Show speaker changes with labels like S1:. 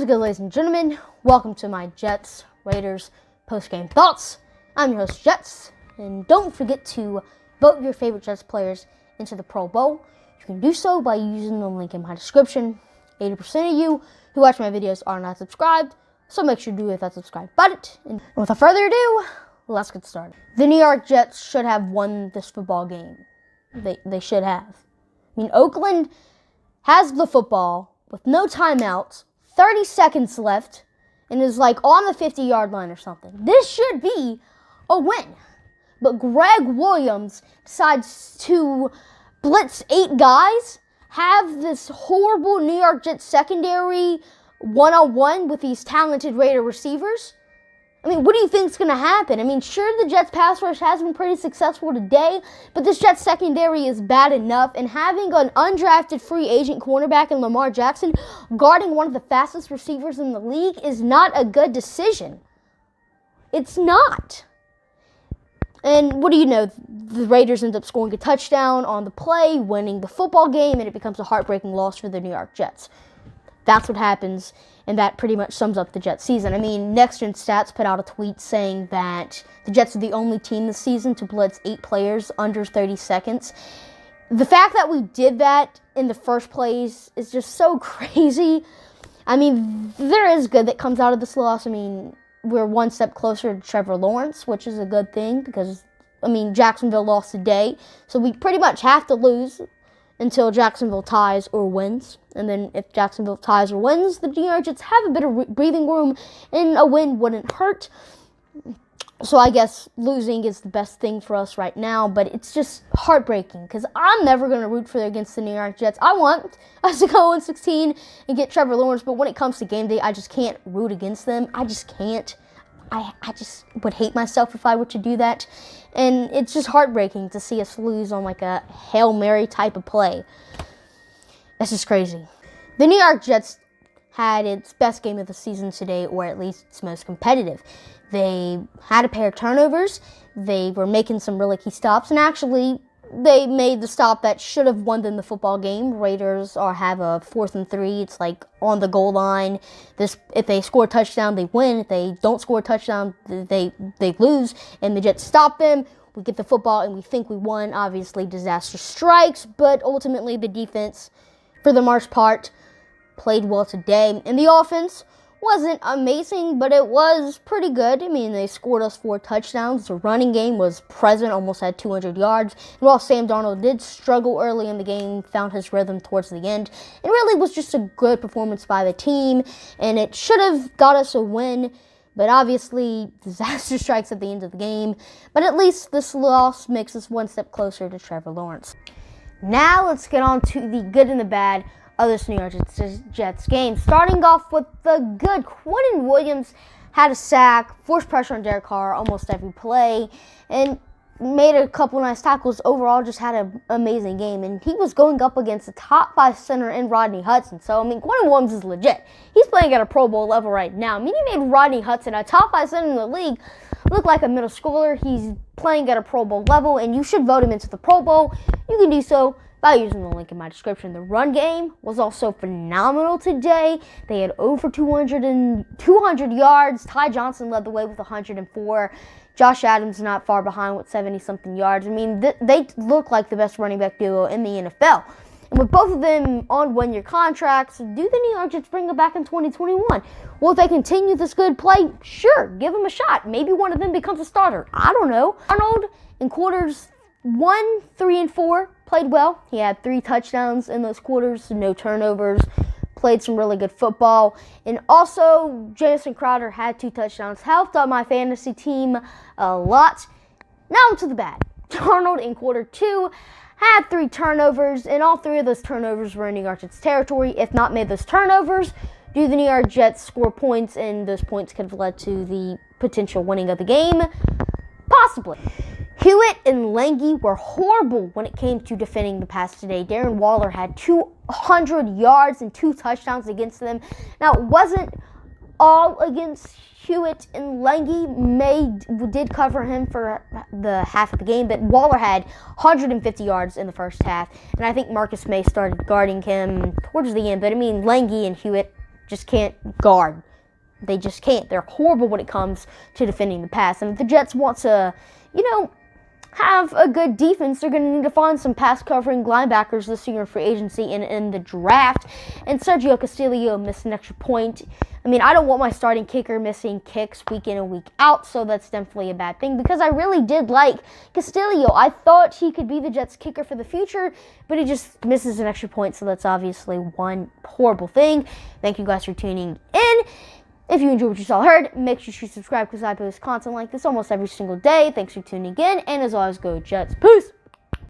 S1: What's good, ladies and gentlemen? Welcome to my Jets Raiders post-game thoughts. I'm your host, Jets, and don't forget to vote your favorite Jets players into the Pro Bowl. You can do so by using the link in my description. 80% of you who watch my videos are not subscribed, so make sure to hit that subscribe button. And without further ado, let's get started. The New York Jets should have won this football game. They should have. I mean, Oakland has the football with no timeouts, 30 seconds left, and is like on the 50-yard line or something. This should be a win. But Gregg Williams decides to blitz 8 guys, have this horrible New York Jets secondary one-on-one with these talented Raider receivers. I mean, what do you think is going to happen? I mean, sure, the Jets pass rush has been pretty successful today, but this Jets secondary is bad enough, and having an undrafted free agent cornerback in Lamar Jackson guarding one of the fastest receivers in the league is not a good decision. It's not. And what do you know? The Raiders end up scoring a touchdown on the play, winning the football game, and it becomes a heartbreaking loss for the New York Jets. That's what happens, and that pretty much sums up the Jets season. I mean, Next Gen Stats put out a tweet saying that the Jets are the only team this season to blitz 8 players under 30 seconds. The fact that we did that in the first place is just so crazy. I mean, there is good that comes out of this loss. I mean, we're one step closer to Trevor Lawrence, which is a good thing because, I mean, Jacksonville lost today, so we pretty much have to lose until Jacksonville ties or wins. And then if Jacksonville ties or wins, the New York Jets have a bit of breathing room, and a win wouldn't hurt. So I guess losing is the best thing for us right now, but it's just heartbreaking because I'm never going to root for against the New York Jets. I want us to go 1-16 and get Trevor Lawrence, but when it comes to game day, I just can't root against them. I just can't. I just would hate myself if I were to do that. And it's just heartbreaking to see us lose on like a Hail Mary type of play. It's just crazy. The New York Jets had its best game of the season today, or at least its most competitive. They had a pair of turnovers. They were making some really key stops, and actually they made the stop that should have won them the football game. Raiders have a 4th and 3. It's like on the goal line. If they score a touchdown, they win. If they don't score a touchdown, they lose. And the Jets stop them. We get the football, and we think we won. Obviously, disaster strikes, but ultimately the defense, for the most part, played well today. And the offense wasn't amazing, but it was pretty good. I mean, they scored us 4 touchdowns. The running game was present, almost had 200 yards. And while Sam Darnold did struggle early in the game, found his rhythm towards the end, it really was just a good performance by the team, and it should have got us a win. But obviously, disaster strikes at the end of the game. But at least this loss makes us one step closer to Trevor Lawrence. Now let's get on to the good and the bad of this New York Jets game. Starting off with the good, Quinnen Williams had a sack, forced pressure on Derek Carr almost every play, and made a couple nice tackles. Overall, just had an amazing game, and he was going up against the top 5 center in Rodney Hudson. So, I mean, Quinnen Williams is legit. He's playing at a Pro Bowl level right now. I mean, he made Rodney Hudson, a top 5 center in the league, look like a middle schooler. He's playing at a Pro Bowl level, and you should vote him into the Pro Bowl. You can do so by using the link in my description. The run game was also phenomenal today. They had over 200 yards. Ty Johnson led the way with 104. Josh Adams not far behind with 70-something yards. I mean, they look like the best running back duo in the NFL. And with both of them on one-year contracts, do the New York Jets bring them back in 2021? Well, if they continue this good play, sure, give them a shot. Maybe one of them becomes a starter. I don't know. Arnold in quarters 1, 3, and 4 played well. He had 3 touchdowns in those quarters, no turnovers, played some really good football. And also, Jamison Crowder had 2 touchdowns, helped out my fantasy team a lot. Now to the bad. Darnold in quarter 2 had 3 turnovers, and all 3 of those turnovers were in New York Jets territory. If not made those turnovers, do the New York Jets score points, and those points could have led to the potential winning of the game? Possibly. Hewitt and Lange were horrible when it came to defending the pass today. Darren Waller had 200 yards and 2 touchdowns against them. Now, it wasn't all against Hewitt, and Lange did cover him for the half of the game, but Waller had 150 yards in the first half, and I think Marcus May started guarding him towards the end. But I mean, Lange and Hewitt just can't guard. They just can't. They're horrible when it comes to defending the pass. And if the Jets want to, have a good defense, they're going to need to find some pass covering linebackers this year in free agency and in the draft. And Sergio Castillo missed an extra point. I mean, I don't want my starting kicker missing kicks week in and week out, so that's definitely a bad thing because I really did like Castillo. I thought he could be the Jets kicker for the future, but he just misses an extra point, so that's obviously one horrible thing. Thank you guys for tuning in. If you enjoyed what you saw or heard, make sure you subscribe because I post content like this almost every single day. Thanks for tuning in, and as always, go Jets. Peace!